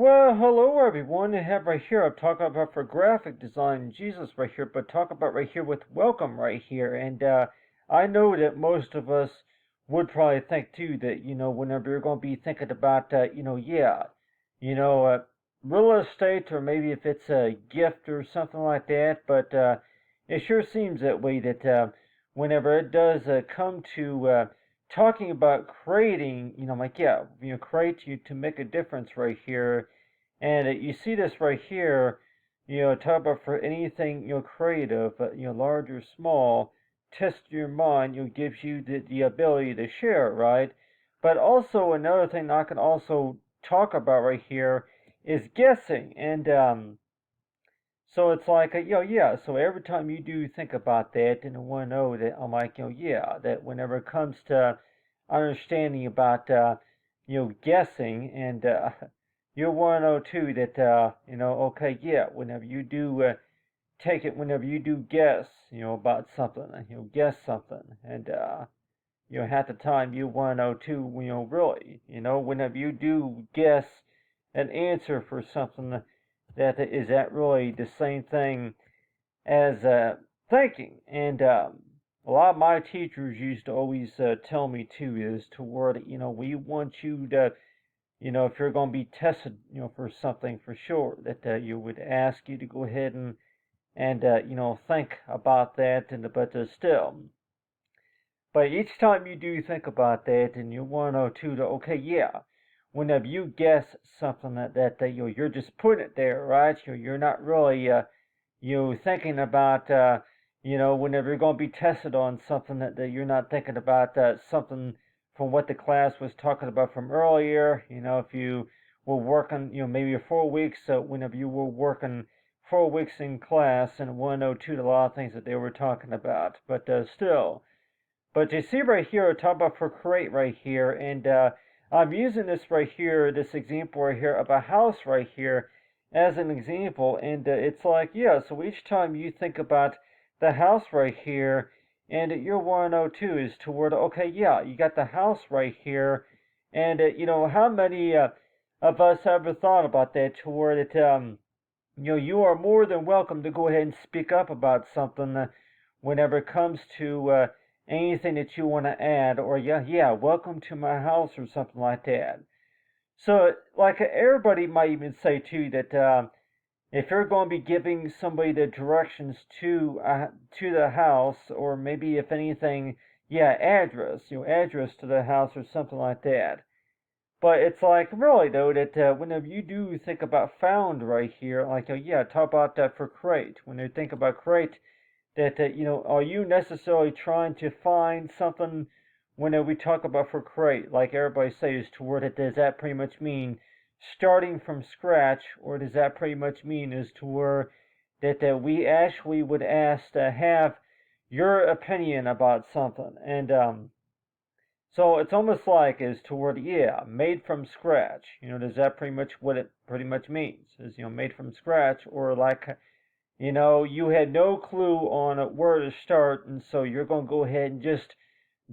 Well, hello everyone. I have right here, I'm talking about for graphic design, Jesus right here, but talk about right here with welcome right here. And I know that most of us would probably think too that, whenever you're going to be thinking about, you know, uh, real estate or maybe if it's a gift or something like that, but it sure seems that way that whenever it does come to talking about creating, create you to make a difference right here. And you see this right here, talk about for anything, creative, large or small, test your mind, gives you the ability to share, right? But also another thing I can also talk about right here is guessing. And so it's like, yeah. So every time you do think about that, and I want to know that I'm like, yeah, that whenever it comes to understanding about, guessing, and you'll want to know too that, okay, yeah, whenever you do take it, whenever you do guess, about something, guess something, and half the time you want to know too, really, whenever you do guess an answer for something that is that really the same thing as thinking. And a lot of my teachers used to always tell me too is toward, we want you to, if you're going to be tested, for something for sure, that you would ask you to go ahead and think about that, and but still. But each time you do think about that, and you want to know too, to, okay, yeah, whenever you guess something that you're just putting it there, right? You're not really thinking about whenever you're going to be tested on something that you're not thinking about something from what the class was talking about from earlier. If you were working, maybe 4 weeks, whenever you were working 4 weeks in class and 102, a lot of things that they were talking about, but still. But you see right here, talk about for create right here, and I'm using this right here, this example right here of a house right here as an example, and it's like, yeah, so each time you think about the house right here, and your 102 is toward, okay, yeah, you got the house right here, and how many of us ever thought about that toward it, you are more than welcome to go ahead and speak up about something whenever it comes to anything that you want to add, or yeah, welcome to my house or something like that. So, like everybody might even say too that if you're going to be giving somebody the directions to the house, or maybe if anything, yeah, address, address to the house or something like that. But it's like really though that whenever you do think about found right here, like yeah, talk about that for create. When you think about create, that are you necessarily trying to find something when we talk about for create? Like everybody says toward it, does that pretty much mean starting from scratch, or does that pretty much mean is to where that we actually would ask to have your opinion about something? And so it's almost like is toward yeah, made from scratch. Does that pretty much what it pretty much means? Is made from scratch, or like you had no clue on where to start, and so you're going to go ahead and just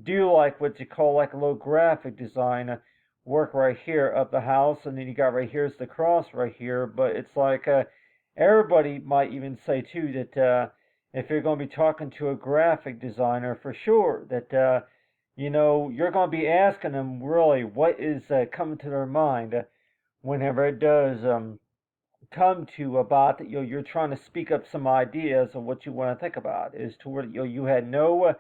do like what you call like a little graphic design work right here of the house, and then you got right here's the cross right here. But it's like everybody might even say too that if you're going to be talking to a graphic designer for sure, that you're going to be asking them really what is coming to their mind whenever it does come to about you're trying to speak up some ideas of what you want to think about is to where you had no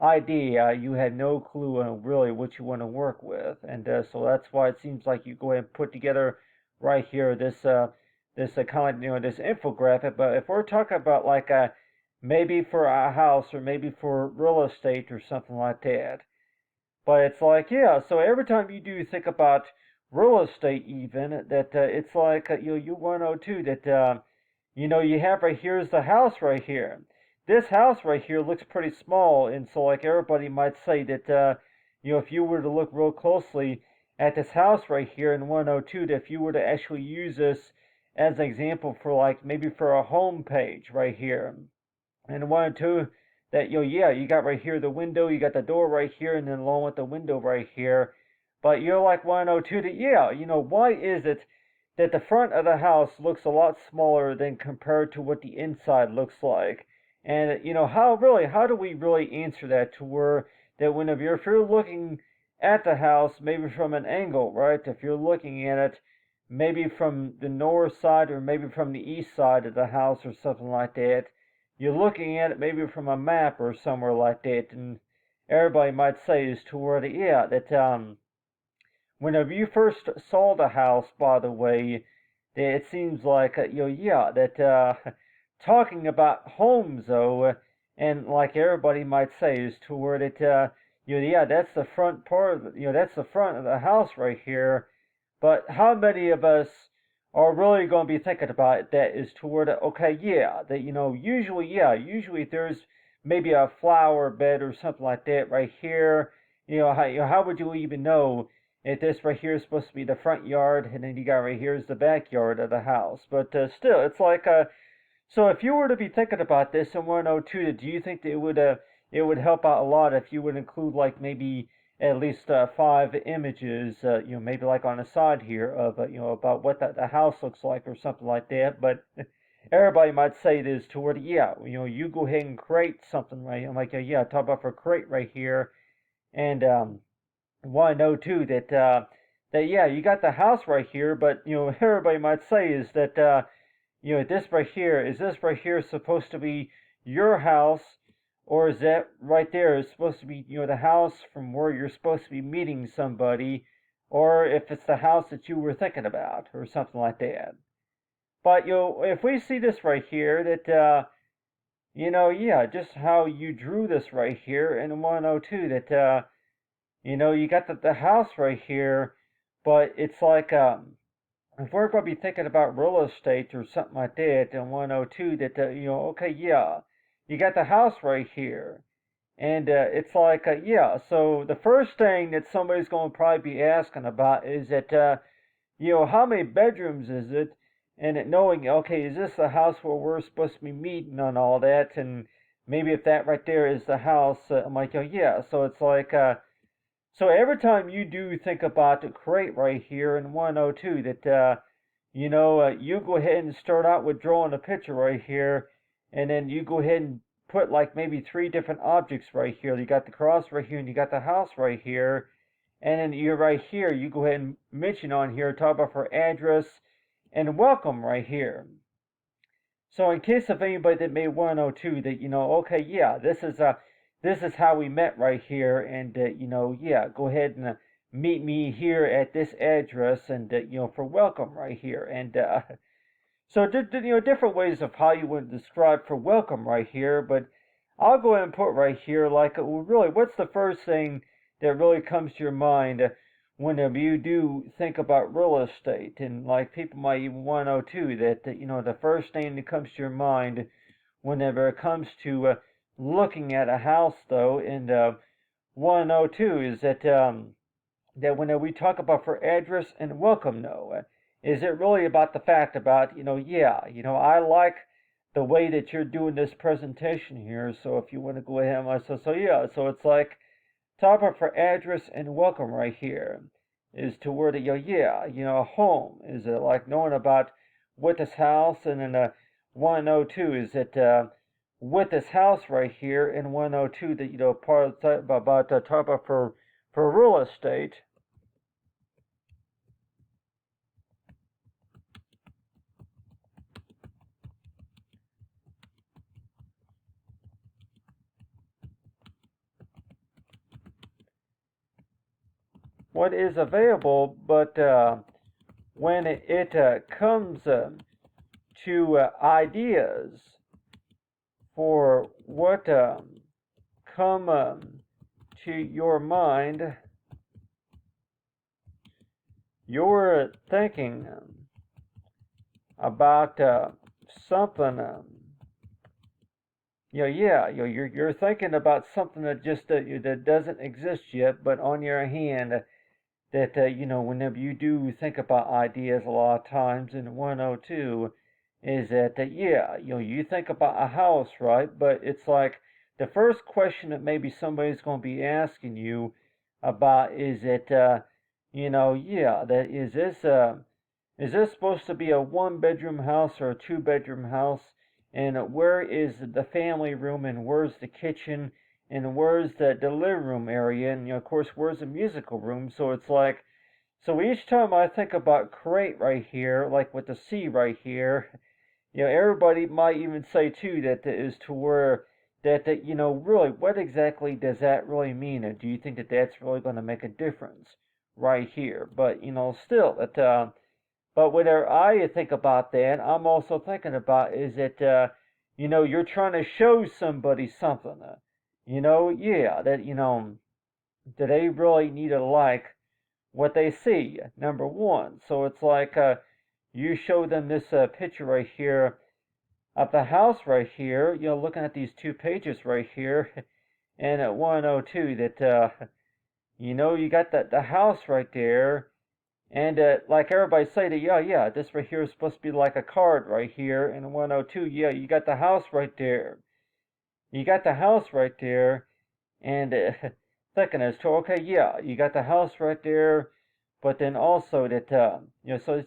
idea, you had no clue on really what you want to work with. And so that's why it seems like you go ahead and put together right here this kind of this infographic. But if we're talking about like maybe for a house or maybe for real estate or something like that, but it's like, yeah, so every time you do think about real estate, even that it's like you want to know too that you have right here's the house right here. This house right here looks pretty small, and so like everybody might say that if you were to look real closely at this house right here in 102, that if you were to actually use this as an example for like maybe for a home page right here, and 102 that yeah, you got right here the window, you got the door right here, and then along with the window right here. But you're like 102 that yeah, why is it that the front of the house looks a lot smaller than compared to what the inside looks like. And how do we really answer that to where that whenever if you're looking at the house, maybe from an angle, right? If you're looking at it maybe from the north side or maybe from the east side of the house or something like that, you're looking at it maybe from a map or somewhere like that, and everybody might say is to where that whenever you first saw the house, by the way, it seems like that talking about homes though, and like everybody might say is toward it, that's the front part of that's the front of the house right here. But how many of us are really going to be thinking about that is toward it? Okay, that usually there's maybe a flower bed or something like that right here. How would you even know if this right here is supposed to be the front yard, and then you got right here is the backyard of the house? But still, it's like so if you were to be thinking about this and want to know too, do you think that it would help out a lot if you would include like maybe at least 5 images, maybe like on the side here of about what the house looks like or something like that? But everybody might say this to where you go ahead and create something right. I'm like talk about for create right here, and want to know too that you got the house right here, but everybody might say is that this right here is this right here supposed to be your house, or is that right there is supposed to be the house from where you're supposed to be meeting somebody, or if it's the house that you were thinking about or something like that. But if we see this right here that just how you drew this right here in 102 that you got the house right here, but it's like if we're going to be thinking about real estate or something like that in 102 that you got the house right here, and it's like so the first thing that somebody's going to probably be asking about is that how many bedrooms is it, and it knowing okay, is this the house where we're supposed to be meeting and all that, and maybe if that right there is the house, I'm like so it's like so every time you do think about the crate right here in 102 that you go ahead and start out with drawing a picture right here, and then you go ahead and put like maybe 3 different objects right here. You got the cross right here, and you got the house right here, and then you're right here. You go ahead and mention on here, talk about her address and welcome right here. So in case of anybody that may want to know too, that okay, this is how we met right here, and go ahead and meet me here at this address, and for welcome right here, and so different ways of how you would describe for welcome right here. But I'll go ahead and put right here like really, what's the first thing that really comes to your mind whenever you do think about real estate? And like people might even want to know too that the first thing that comes to your mind whenever it comes to looking at a house though, and want to know too is that whenever we talk about for address and welcome is it really about the fact about I like the way that you're doing this presentation here, so if you want to go ahead and so it's like talk about for address and welcome right here is to where the home is it like knowing about with this house, and then 102 is that with this house right here in 102 that part of about talk about for real estate. What is available, but when it comes to ideas for what come to your mind, you're thinking about something. You're thinking about something that just that doesn't exist yet, but on your hand, that whenever you do think about ideas, a lot of times in 102, is that you think about a house, right? But it's like the first question that maybe somebody's going to be asking you about is that that is this is this supposed to be a 1 bedroom house or a 2 bedroom house? And where is the family room, and where's the kitchen, and where's the living room area, and of course where's the musical room? So it's like, so each time I think about create right here, like with the C right here, everybody might even say too that is to where that really, what exactly does that really mean, and do you think that that's really going to make a difference right here? But still, but whenever I think about that, I'm also thinking about is that you're trying to show somebody something, yeah, that that they really need to like what they see. Number one, so it's like you show them this picture right here of the house right here. Looking at these 2 pages right here, and at 102 that you got the house right there. And like everybody say that, yeah, this right here is supposed to be like a card right here. And 102, yeah, you got the house right there. You got the house right there. And thinking as to, okay, yeah, you got the house right there. But then also that,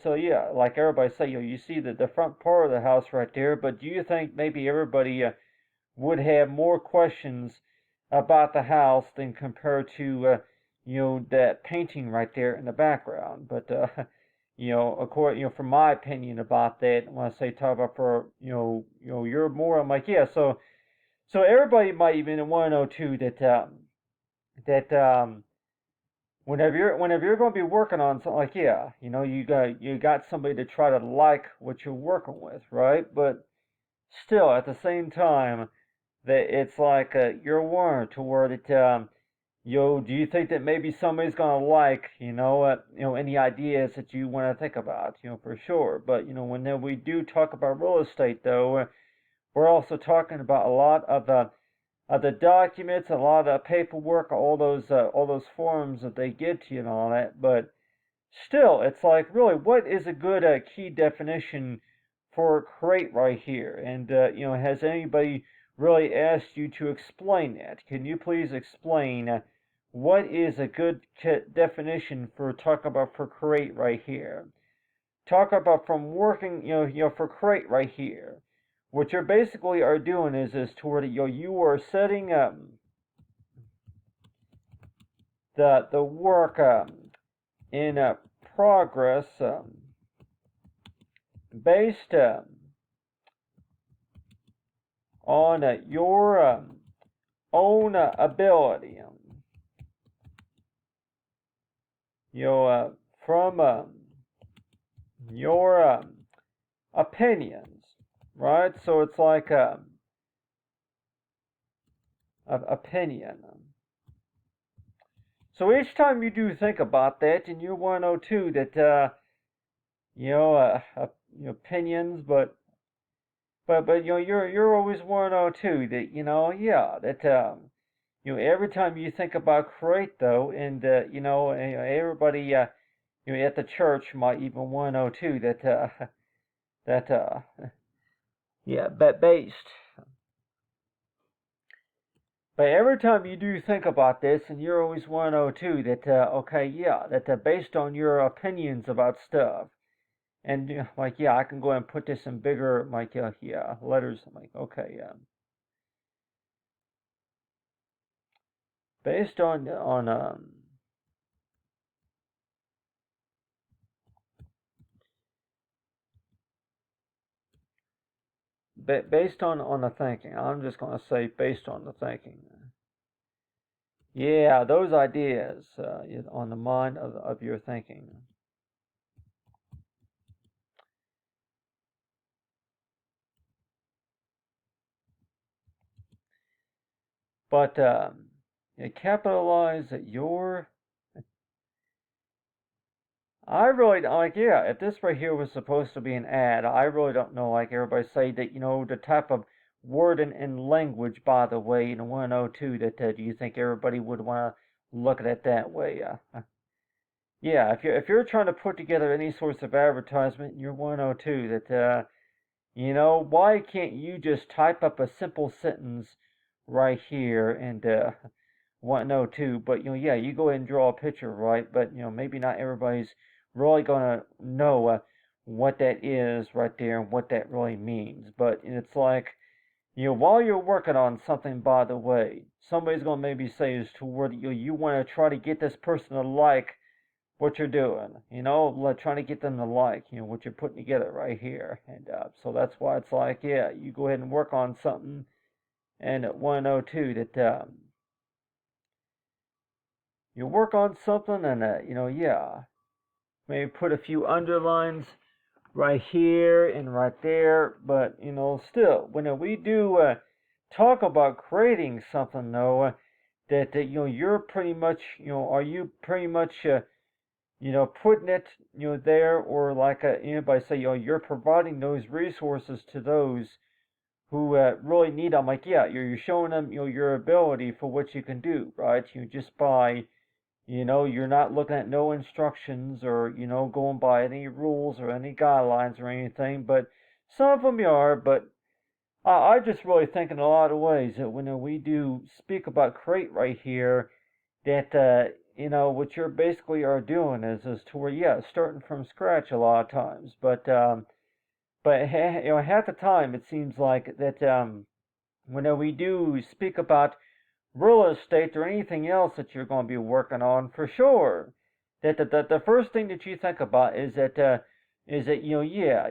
so yeah, like everybody say, you see the front part of the house right there. But do you think maybe everybody would have more questions about the house than compared to that painting right there in the background? But according, from my opinion about that, when I say talk about for you're more, I'm like, yeah. So everybody might even want to know too that whenever you're going to be working on something, like, yeah, you got somebody to try to like what you're working with, right? But still, at the same time, that it's like you're warned to where that do you think that maybe somebody's gonna like any ideas that you want to think about, for sure. But when we do talk about real estate, though, we're also talking about a lot of the documents, a lot of the paperwork, all those forms that they get to you and all that. But still, it's like, really, what is a good key definition for create right here? And has anybody really asked you to explain that? Can you please explain what is a good definition for talk about for create right here? Talk about from working, for create right here. What you're basically are doing is toward you are setting the work in progress based on your own ability. From your opinions, right? So it's like opinion. So each time you do think about that, and you want to know too that opinions, but you're always want to know too that yeah, that every time you think about create, though, and everybody at the church might even want to know too that that yeah, but based. But every time you do think about this, and you're always want to know too that okay, yeah, that based on your opinions about stuff, and like, yeah, I can go ahead and put this in bigger, like, yeah, letters. I'm like, okay, yeah, based on based on the thinking. I'm just gonna say based on the thinking. Yeah, those ideas on the mind of your thinking. But capitalize your. I really like, yeah. If this right here was supposed to be an ad, I really don't know. Like everybody say that the type of word and language. By the way, 102 that do you think everybody would want to look at it that way? Yeah. If you're trying to put together any sorts of advertisement, you're 102 that why can't you just type up a simple sentence right here and 102? But yeah, you go ahead and draw a picture, right? But maybe not everybody's really gonna know what that is right there and what that really means. But it's like, while you're working on something, by the way, somebody's gonna maybe say is toward you want to try to get this person to like what you're doing, like trying to get them to like, what you're putting together right here. And so that's why it's like, yeah, you go ahead and work on something, and at 102 that you work on something, and yeah, maybe put a few underlines right here and right there. But still, when we do talk about creating something, though, that you're pretty much, are you pretty much putting it, there, or like anybody say, you're providing those resources to those who really need them. Like, yeah, you're showing them, your ability for what you can do, right? Just by, you're not looking at no instructions or, going by any rules or any guidelines or anything. But some of them you are. But I just really think in a lot of ways that when we do speak about create right here, that what you're basically are doing is to where, yeah, starting from scratch a lot of times. But half the time it seems like that when we do speak about real estate or anything else that you're going to be working on, for sure, that the first thing that you think about is that yeah,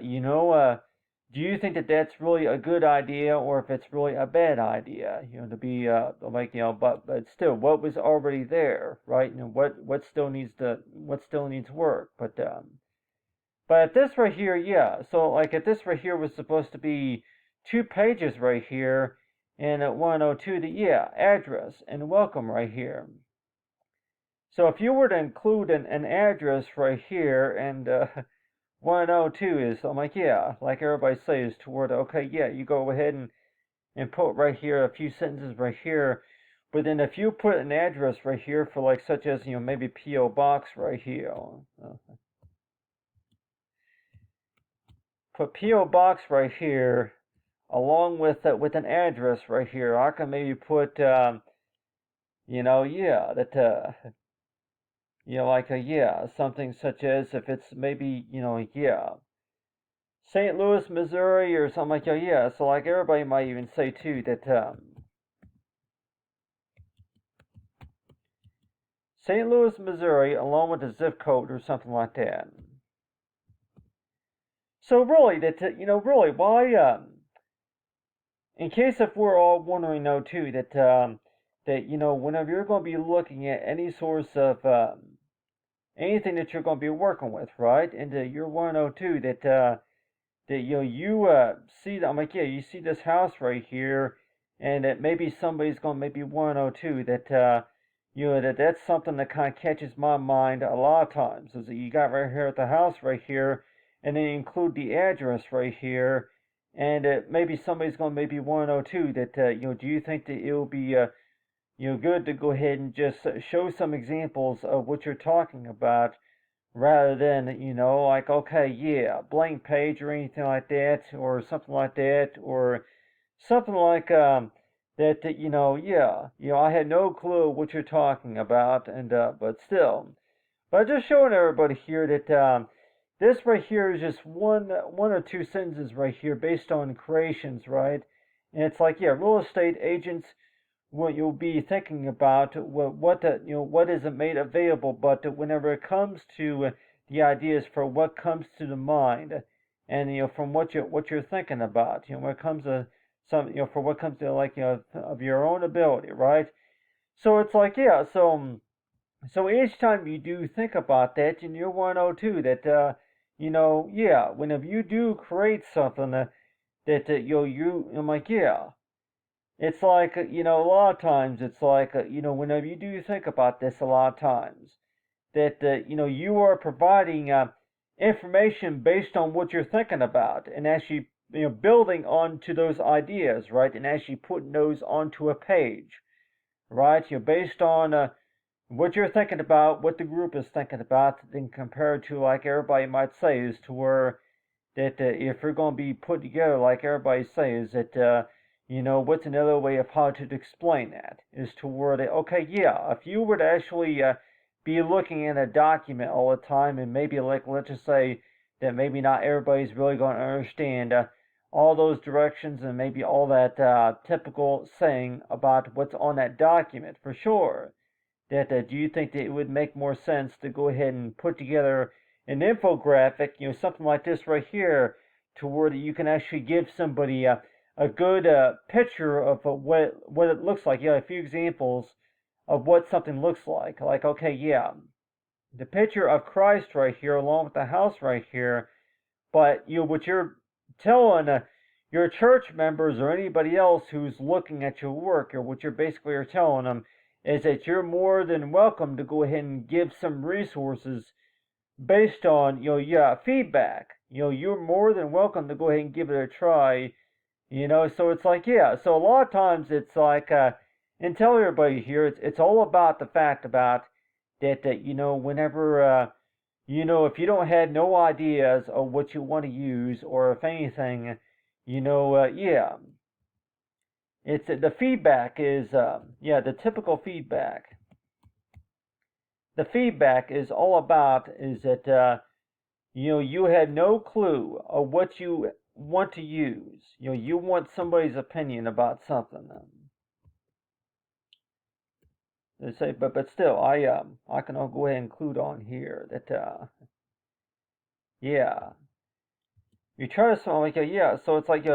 do you think that that's really a good idea, or if it's really a bad idea, to be like, but still, what was already there, right? And what still needs work. But at this right here, yeah. So like at this right here was supposed to be 2 pages right here, and at 102, the yeah, address and welcome right here. So if you were to include an address right here, and 102 is, I'm like, yeah, like everybody says toward, okay, yeah, you go ahead and put right here a few sentences right here. But then if you put an address right here for like such as, maybe P.O. Box right here, put P.O. Box right here along with an address right here. I can maybe put, yeah, that, like a, yeah, something such as if it's maybe, yeah, St. Louis, Missouri, or something like that. Yeah, so like everybody might even say too that St. Louis, Missouri, along with the zip code or something like that. So really, that really, why? In case if we're all wondering, though, too, that whenever you're going to be looking at any source of anything that you're going to be working with, right, and you're 102, that you see, I'm like, yeah, you see this house right here, and that maybe somebody's going to maybe 102, that that's something that kind of catches my mind a lot of times, is that you got right here at the house right here, and then you include the address right here, and maybe somebody's going to maybe 102, that do you think that it will be good to go ahead and just show some examples of what you're talking about, rather than, like, okay, yeah, blank page or anything like that, or something like that, or something like that, yeah, I had no clue what you're talking about, and but still, but just showing everybody here that this right here is just one or two sentences right here based on creations, right? And it's like, yeah, real estate agents, what you'll be thinking about, what isn't made available, but whenever it comes to the ideas for what comes to the mind, and from what you're thinking about, when it comes to some, for what comes to, like, of your own ability, right? So it's like, yeah, so each time you do think about that, and you want to know too that yeah, whenever you do create something that I'm like, yeah, it's like, a lot of times it's like, whenever you do think about this, a lot of times that you are providing information based on what you're thinking about, and actually building onto those ideas, right, and actually putting those onto a page, right, based on what you're thinking about, what the group is thinking about, then compared to, like everybody might say, is to where that if we're going to be put together, like everybody says, that what's another way of how to explain that is to where that, okay, yeah, if you were to actually be looking in a document all the time, and maybe, like, let's just say that maybe not everybody's really going to understand all those directions and maybe all that typical saying about what's on that document for sure. That do you think that it would make more sense to go ahead and put together an infographic, something like this right here, to where you can actually give somebody a good picture of what it looks like? A few examples of what something looks like. Like, okay, yeah, the picture of Christ right here, along with the house right here. But what you're telling your church members or anybody else who's looking at your work, or what you're basically are telling them, is that you're more than welcome to go ahead and give some resources based on feedback. You're more than welcome to go ahead and give it a try. So it's like, so a lot of times it's like and tell everybody here, it's all about the fact about that whenever if you don't have no ideas of what you want to use, or if anything, it's the feedback is the typical feedback. The feedback is all about is that you had no clue of what you want to use. You want somebody's opinion about something. They say, but still, I can all go ahead and include on here that you try to sound like so it's like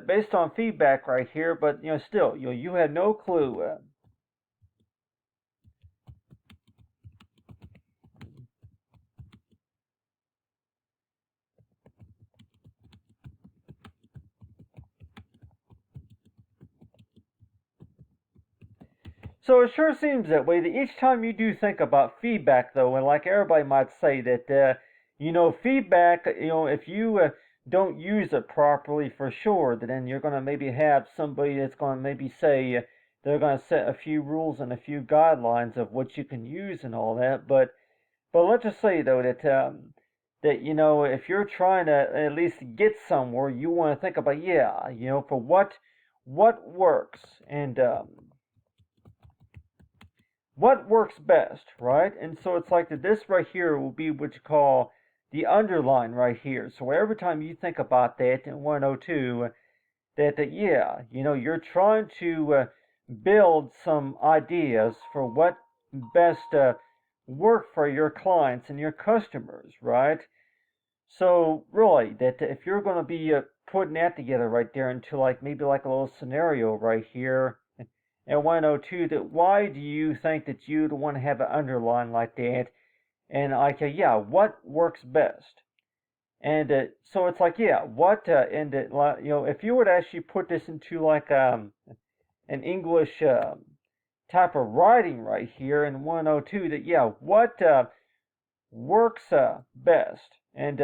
based on feedback right here, but still you had no clue. So it sure seems that way, that each time you do think about feedback, though, and like everybody might say that, feedback, if you don't use it properly for sure, then you're going to maybe have somebody that's going to maybe say they're going to set a few rules and a few guidelines of what you can use and all that. But let's just say, though, that if you're trying to at least get somewhere, you want to think about, for what works, and what works best, right? And so it's like that this right here will be what you call the underline right here. So every time you think about that in 102, that you're trying to build some ideas for what best work for your clients and your customers, right? So really, that if you're going to be putting that together right there into like maybe like a little scenario right here, and 102, that why do you think that you'd want to have an underline like that? And like, what works best? And so it's like, what, and if you would actually put this into like an English type of writing right here in 102, that, what works best? And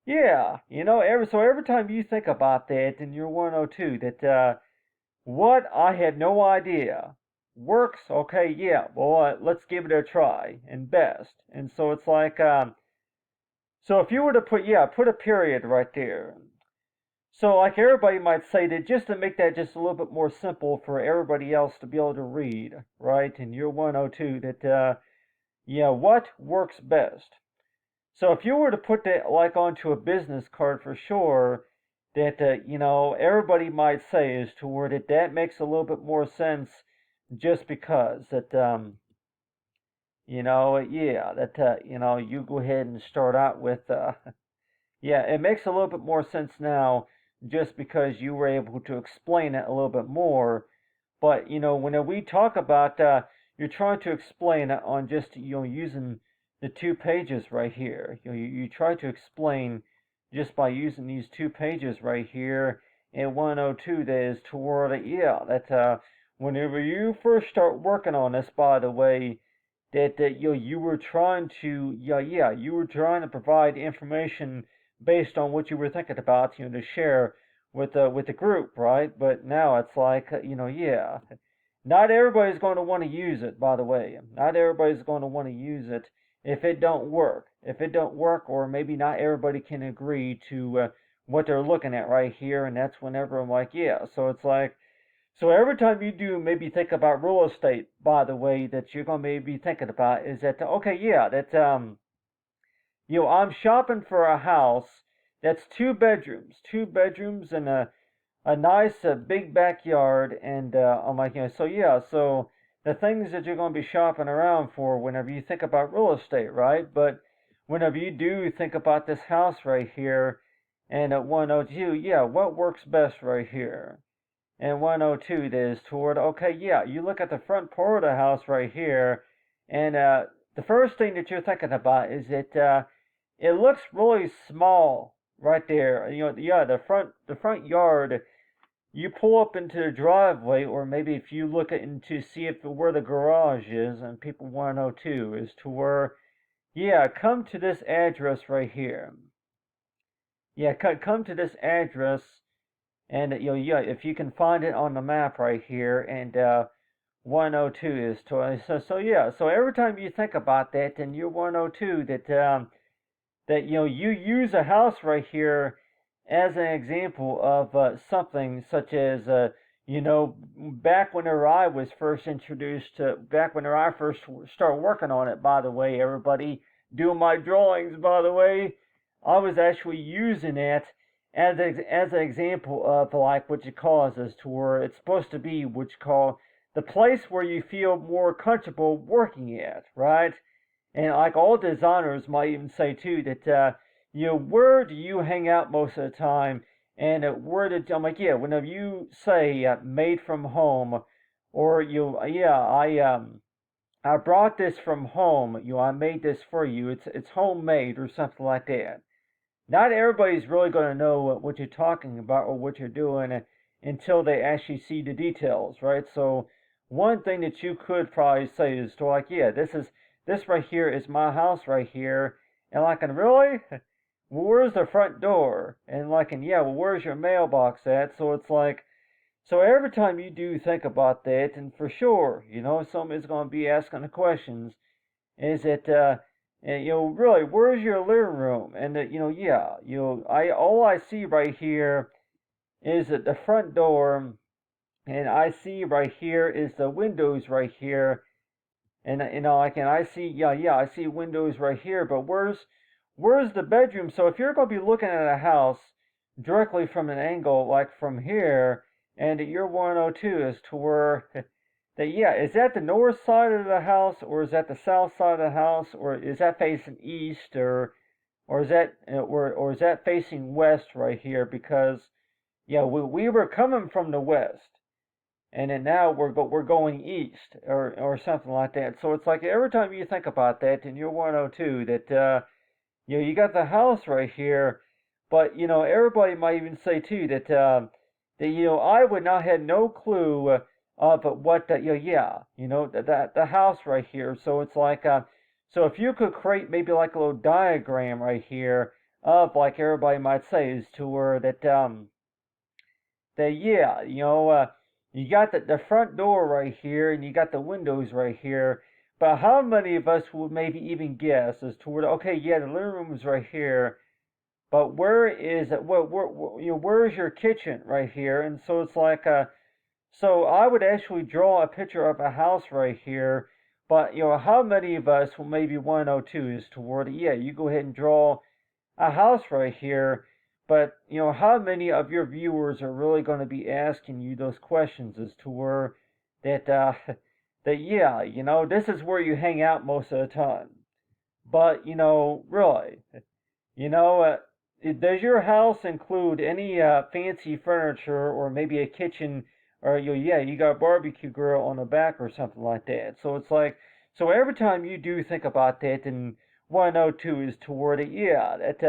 every time you think about that in your 102, that what I had no idea works. Okay, well, let's give it a try and best. And so it's like, so if you were to put a period right there. So like everybody might say that just to make that just a little bit more simple for everybody else to be able to read, right? In your 102, that what works best. So if you were to put that like onto a business card for sure, that everybody might say is to where that makes a little bit more sense, just because that you go ahead and start out with it makes a little bit more sense now, just because you were able to explain it a little bit more. But when we talk about you're trying to explain it on just using the 2 pages right here, you try to explain just by using these 2 pages right here in 102, that is toward that whenever you first start working on this, by the way, that you were trying to you were trying to provide information based on what you were thinking about, to share with the group, right? But now it's like not everybody's going to want to use it, by the way. Not everybody's going to want to use it if it don't work. If it don't work, or maybe not everybody can agree to what they're looking at right here, and that's whenever I'm like, so it's like, so every time you do maybe think about real estate, by the way, that you're going to maybe thinking about is that, okay, that I'm shopping for a house that's two bedrooms and a nice big backyard, and I'm like, so yeah, so the things that you're going to be shopping around for whenever you think about real estate, right? But whenever you do think about this house right here, and at 102, yeah, what works best right here? And 102 is toward, okay, yeah, you look at the front part of the house right here, and the first thing that you're thinking about is that it looks really small right there. Yeah, the front yard, you pull up into the driveway, or maybe if you look into see if where the garage is, and people want to know too, is to where, yeah, come to this address right here. Yeah, come to this address, and yeah, if you can find it on the map right here, and 102 is to so yeah. So every time you think about that, and you're 102, that you use a house right here as an example of something such as back whenever I was first introduced to back whenever I first started working on it. By the way, everybody doing my drawings. By the way, I was actually using it as an example of like what you call as to where it's supposed to be, what you call the place where you feel more comfortable working at, right? And like all designers might even say too that where do you hang out most of the time? And where did I'm like, yeah, whenever you say made from home, or I brought this from home, I made this for you. It's homemade or something like that. Not everybody's really going to know what you're talking about or what you're doing until they actually see the details, right? So one thing that you could probably say is to like, yeah, this right here is my house right here, and like, and really, well, where's the front door? And like, and yeah, well, where's your mailbox at? So it's like, so every time you do think about that, and for sure, somebody's going to be asking the questions, is that and, really, where's your living room? And yeah, I all I see right here is that the front door, and I see right here is the windows right here, and like, and I see, yeah, I see windows right here, but where's the bedroom? So if you're gonna be looking at a house directly from an angle like from here, and you're 102 is to where that, yeah, is that the north side of the house, or is that the south side of the house, or is that facing east, or is that facing west right here? Because yeah, we were coming from the west, and then now we're going east, or something like that. So it's like every time you think about that, and you're 102, that you got the house right here, but everybody might even say too that I would not have no clue of what the house right here. So it's like so if you could create maybe like a little diagram right here of like everybody might say is to where that yeah, you got the front door right here, and you got the windows right here. But how many of us would maybe even guess as to where? Okay, yeah, the living room is right here, but where is it? Where's your kitchen right here? And so it's like, so I would actually draw a picture of a house right here. But how many of us will maybe 102 is toward? Yeah, you go ahead and draw a house right here. But how many of your viewers are really going to be asking you those questions as to where that that yeah, this is where you hang out most of the time. But really, you know, uh, does your house include any fancy furniture, or maybe a kitchen, or yeah, you got a barbecue grill on the back or something like that? So it's like, so every time you do think about that, and 102 is toward it, yeah, that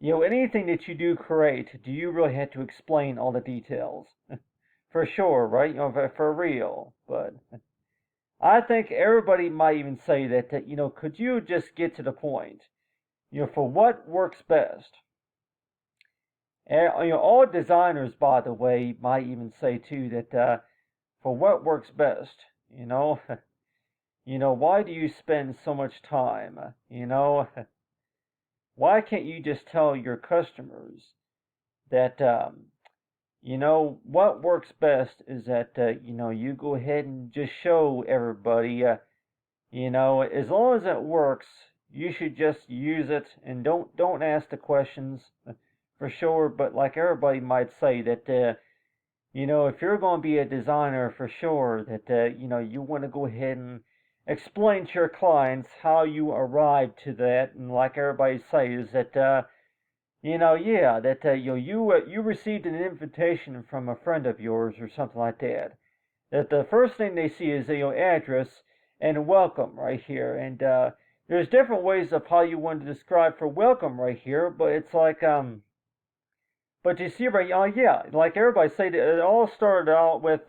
anything that you do create, do you really have to explain all the details? For sure, right? For real. But I think everybody might even say that could you just get to the point? For what works best. And, all designers, by the way, might even say too that for what works best, why do you spend so much time? Why can't you just tell your customers that what works best is that you go ahead and just show everybody as long as it works, you should just use it and don't ask the questions for sure. But like everybody might say that if you're going to be a designer for sure, that you want to go ahead and explain to your clients how you arrived to that, and like everybody says that yeah, that you received an invitation from a friend of yours or something like that. That the first thing they see is your address and welcome right here, and there's different ways of how you want to describe for welcome right here, but it's like but you see, right? Oh, yeah. Like everybody said, it all started out with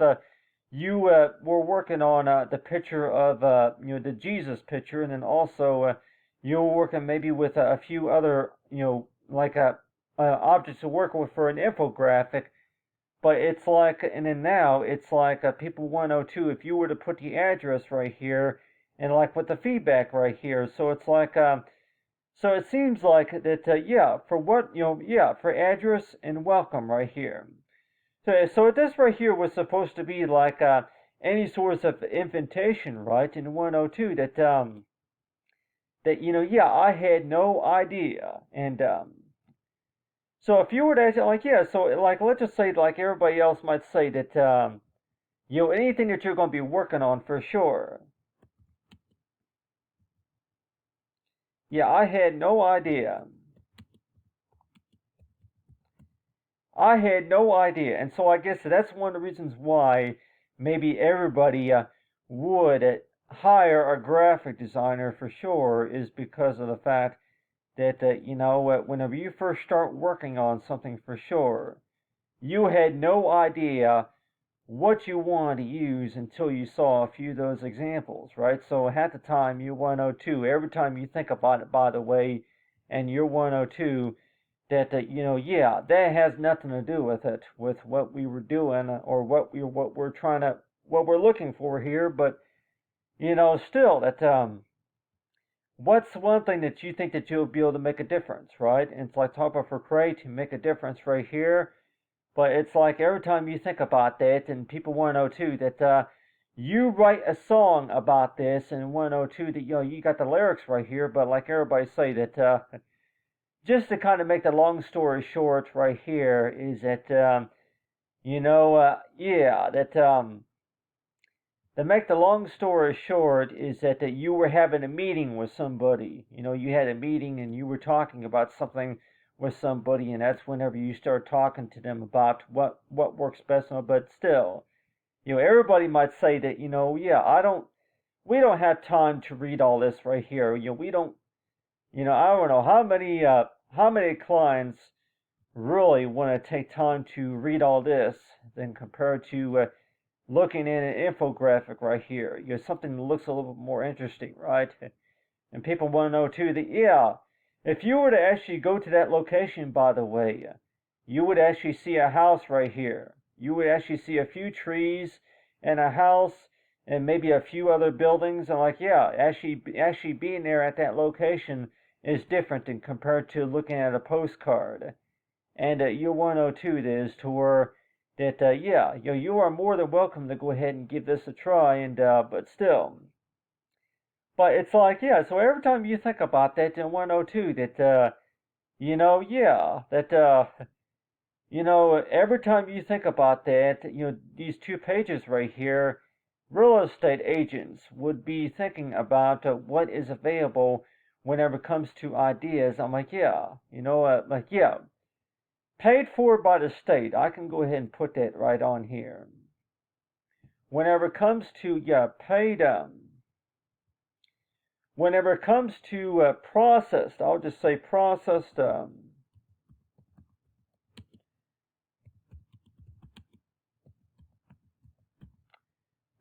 you were working on the picture of the Jesus picture, and then also you were working maybe with a few other like objects to work with for an infographic. But it's like, and then now it's like people 102. If you were to put the address right here, and like with the feedback right here, so it's like so it seems like that, yeah, for what, yeah, for address and welcome right here. So this right here was supposed to be like any sort of invitation, right, in 102 that, yeah, I had no idea. And so if you were to, like, yeah, so like, let's just say, like everybody else might say that, anything that you're going to be working on for sure. Yeah, I had no idea. I had no idea, and so I guess that's one of the reasons why maybe everybody would hire a graphic designer for sure, is because of the fact that whenever you first start working on something for sure, you had no idea what you wanted to use until you saw a few of those examples, right? So at the time you're 102, every time you think about it, by the way, and you're 102, that yeah, that has nothing to do with it, with what we were doing or what we're looking for here. But still, that what's one thing that you think that you'll be able to make a difference, right? And it's like talk about for create to make a difference right here. But it's like every time you think about that, and people want to know too that you write a song about this and want to know too that you got the lyrics right here. But like everybody say that just to kind of make the long story short right here is that yeah, that to make the long story short is that you were having a meeting with somebody. You had a meeting and you were talking about something with somebody, and that's whenever you start talking to them about what works best. But still, everybody might say that yeah, we don't have time to read all this right here. We don't. I don't know how many clients really want to take time to read all this than compared to looking at an infographic right here. Something that looks a little bit more interesting, right? And people want to know too that yeah, if you were to actually go to that location, by the way, you would actually see a house right here. You would actually see a few trees and a house and maybe a few other buildings. And like yeah, actually being there at that location is different than compared to looking at a postcard. And you 102 is to where that yeah, you are more than welcome to go ahead and give this a try. And but still, but it's like yeah. So every time you think about that in 102, that yeah, that every time you think about that, these two pages right here, real estate agents would be thinking about what is available whenever it comes to ideas. I'm like yeah, like yeah. Paid for by the state. I can go ahead and put that right on here. Whenever it comes to yeah, paid whenever it comes to processed, I'll just say processed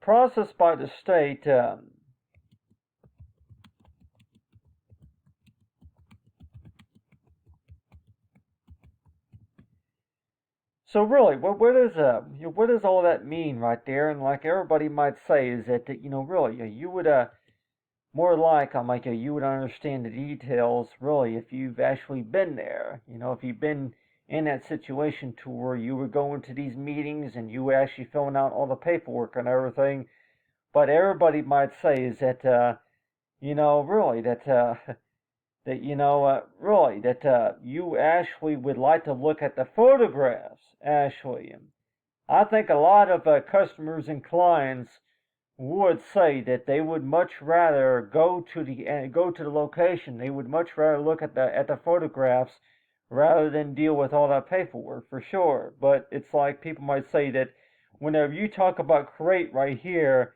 processed by the state so really, what does all that mean right there? And like everybody might say, is that really you would more like I'm like you would understand the details really if you've actually been there. If you've been in that situation to where you were going to these meetings and you were actually filling out all the paperwork and everything. But everybody might say is that really that that really that you actually would like to look at the photographs. Actually, I think a lot of customers and clients would say that they would much rather go to the location. They would much rather look at the photographs rather than deal with all that paperwork for sure. But it's like people might say that whenever you talk about create right here,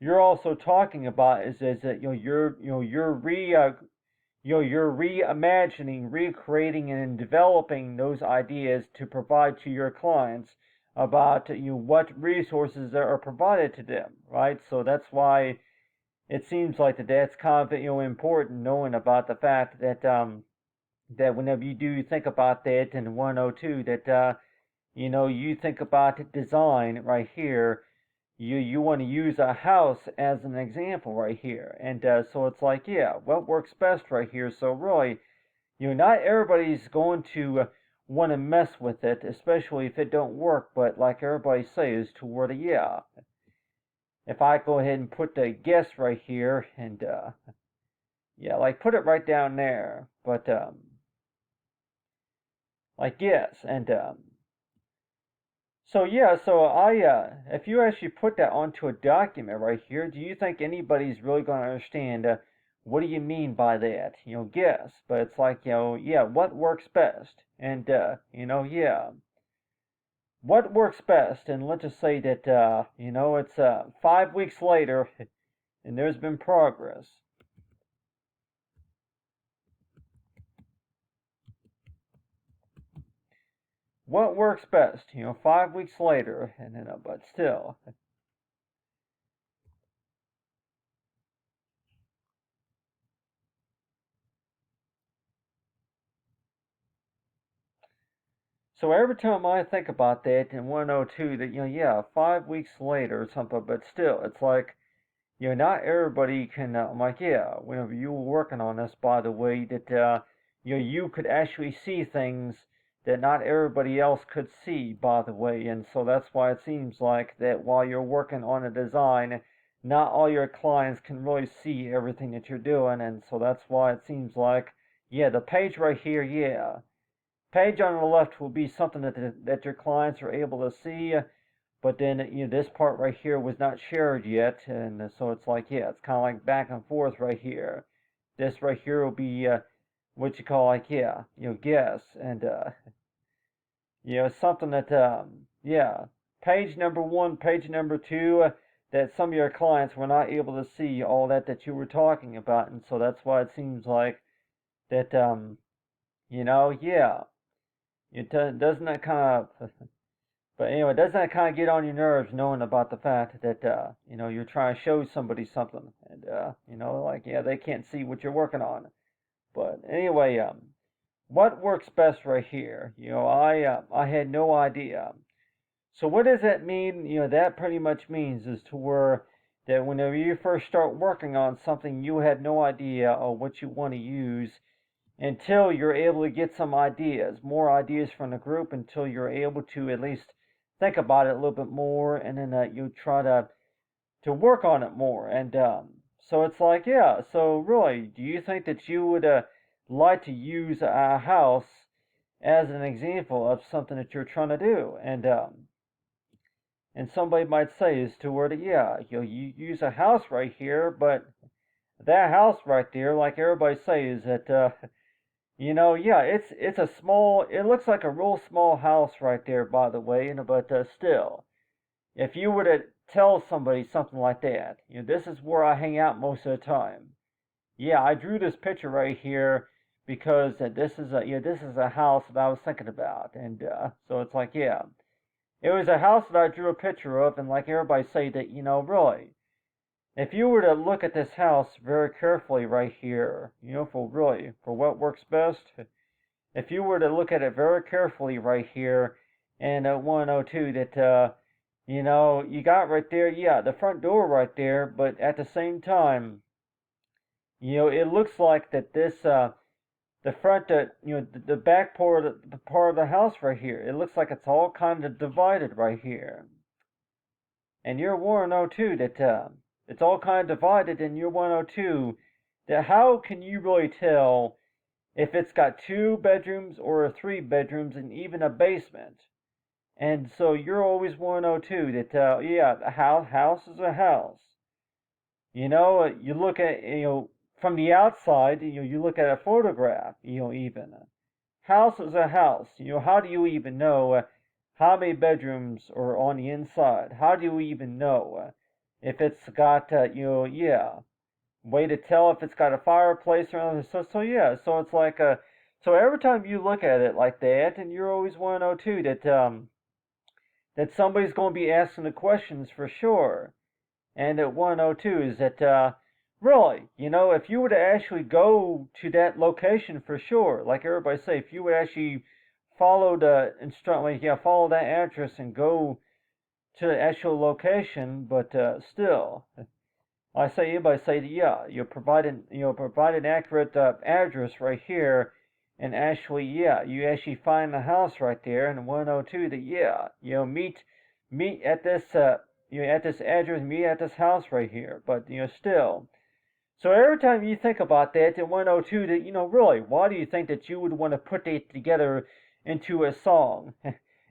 you're also talking about is that you're reimagining, recreating, and developing those ideas to provide to your clients about what resources are provided to them, right? So that's why it seems like that's kind of important, knowing about the fact that that whenever you do think about that in 102, that you think about design right here, you want to use a house as an example right here, and so it's like, yeah, what works best right here. So really, not everybody's going to want to mess with it, especially if it don't work. But like everybody says, to where yeah, if I go ahead and put the guess right here, and yeah, like put it right down there, but like yes, and so yeah, so if you actually put that onto a document right here, do you think anybody's really going to understand what do you mean by that? Guess, but it's like, yeah, what works best? And yeah, what works best? And let's just say that it's 5 weeks later, and there's been progress. What works best? 5 weeks later, and then but still. So every time I think about that in 102, that yeah, 5 weeks later or something, but still, it's like not everybody can. I'm like, yeah, whenever you were working on this, by the way, that you could actually see things that not everybody else could see, by the way, and so that's why it seems like that while you're working on a design, not all your clients can really see everything that you're doing, and so that's why it seems like, yeah, the page right here, yeah, page on the left will be something that your clients are able to see, but then this part right here was not shared yet, and so it's like, yeah, it's kind of like back and forth right here. This right here will be what you call, like, yeah, guess, and something that yeah, page number one, page number two, that some of your clients were not able to see all that you were talking about, and so that's why it seems like that yeah, doesn't that kind of but anyway, doesn't that kind of get on your nerves knowing about the fact that you're trying to show somebody something, and like, yeah, they can't see what you're working on. But anyway, what works best right here? I had no idea. So what does that mean? That pretty much means is to where that whenever you first start working on something, you had no idea of what you want to use until you're able to get some ideas, more ideas from the group, until you're able to at least think about it a little bit more, and then you try to work on it more. And so it's like, yeah. So really, do you think that you would like to use a house as an example of something that you're trying to do? And somebody might say is to where, yeah, you use a house right here, but that house right there, like everybody says, that yeah, it's a small. It looks like a real small house right there, by the way. But still, if you were to tell somebody something like that, this is where I hang out most of the time. Yeah, I drew this picture right here because this is a house that I was thinking about, and so it's like, yeah, it was a house that I drew a picture of, and like everybody say that, really, if you were to look at this house very carefully right here, for what works best, if you were to look at it very carefully right here, and 102, that you got right there, yeah, the front door right there, but at the same time, it looks like that this the front, the back part of the house right here, it looks like it's all kind of divided right here. And you're 102 that it's all kind of divided, and you're 102 that how can you really tell if it's got 2 bedrooms or 3 bedrooms and even a basement. And so you're always 102 that, yeah, a house is a house. You look at, from the outside, you look at a photograph, even. House is a house. How do you even know how many bedrooms are on the inside? How do you even know if it's got, yeah, way to tell if it's got a fireplace or anything. So yeah, so it's like so every time you look at it like that, and you're always 102 that somebody's going to be asking the questions for sure. And at 102 is that really, if you were to actually go to that location for sure, like everybody say, if you would actually follow the like, yeah, follow that address and go to the actual location, but still, everybody say that, yeah, provide an accurate address right here, and actually, yeah, you actually find the house right there in 102 that, yeah, meet at this at this address, meet at this house right here. But still, so every time you think about that in 102, that really, why do you think that you would want to put it together into a song?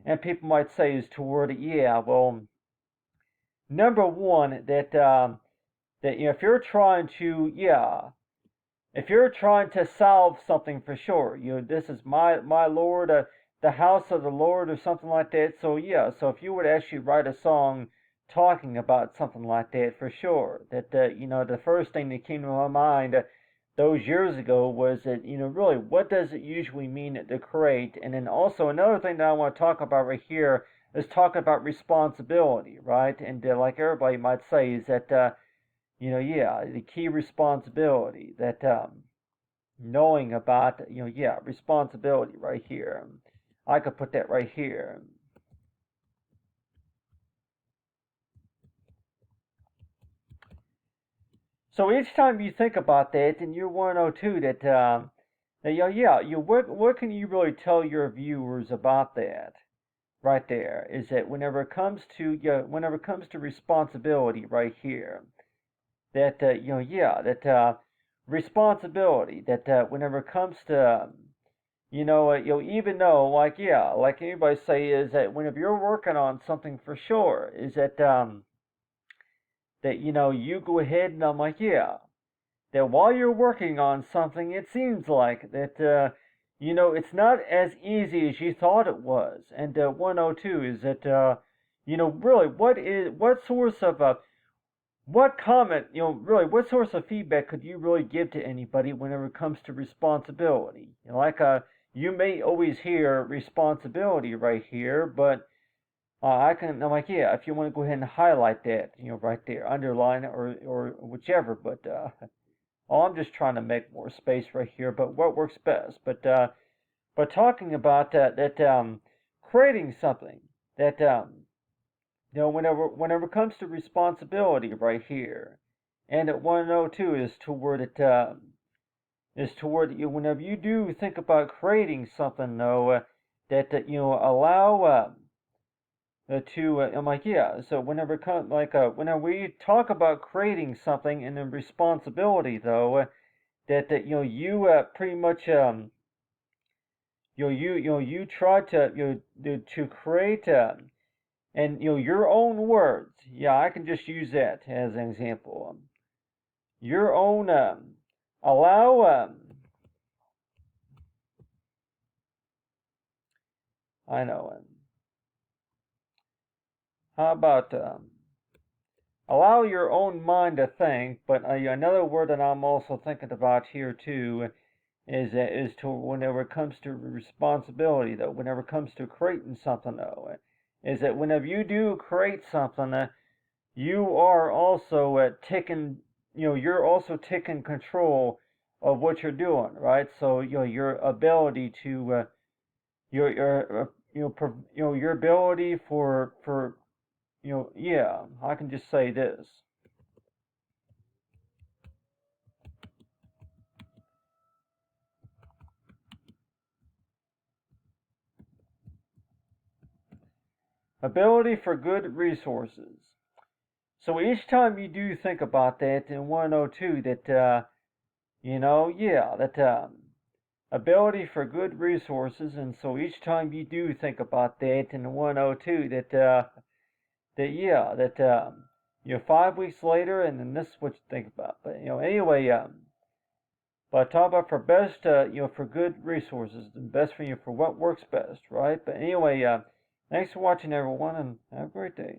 And people might say is toward, yeah, well, number one, that if you're trying to, yeah, if you're trying to solve something for sure, this is my Lord, the house of the Lord, or something like that. So yeah, so if you would actually write a song talking about something like that for sure, that the first thing that came to my mind those years ago was that really, what does it usually mean to create? And then also another thing that I want to talk about right here is talking about responsibility, right? And like everybody might say, is that yeah, the key responsibility that knowing about, yeah, responsibility right here. I could put that right here. So each time you think about that, and you're 102, that yeah, what can you really tell your viewers about that? Right there is that whenever it comes to responsibility, right here, that yeah, that responsibility, that whenever it comes to even though, like, yeah, like anybody say, is that whenever you're working on something for sure, is that that you go ahead, and I'm like, yeah, that while you're working on something, it seems like that it's not as easy as you thought it was. And 102 is that really, what source of what comment, really, what source of feedback could you really give to anybody whenever it comes to responsibility? You may always hear responsibility right here, but I'm like, yeah, if you want to go ahead and highlight that, right there, underline it, or whichever. But I'm just trying to make more space right here. But what works best? But talking about creating something that whenever it comes to responsibility right here, and at 102 is toward it is toward you. Whenever you do think about creating something, though, that allow to I'm like, yeah. So whenever whenever we talk about creating something and then responsibility, though, that you pretty much you try to to create and your own words. Yeah, I can just use that as an example. Your own allow I know. How about allow your own mind to think? But another word that I'm also thinking about here too is to whenever it comes to responsibility, though. Whenever it comes to creating something, though, is that whenever you do create something, you are also taking you're also taking control of what you're doing, right? So your ability to your ability for yeah, I can just say this. Ability for good resources. So each time you do think about that in 102, that yeah, that ability for good resources, and so each time you do think about that in the 102, that 5 weeks later, and then this is what you think about. But anyway, but I talk about for best, for good resources, and best for for what works best, right? But anyway, thanks for watching, everyone, and have a great day.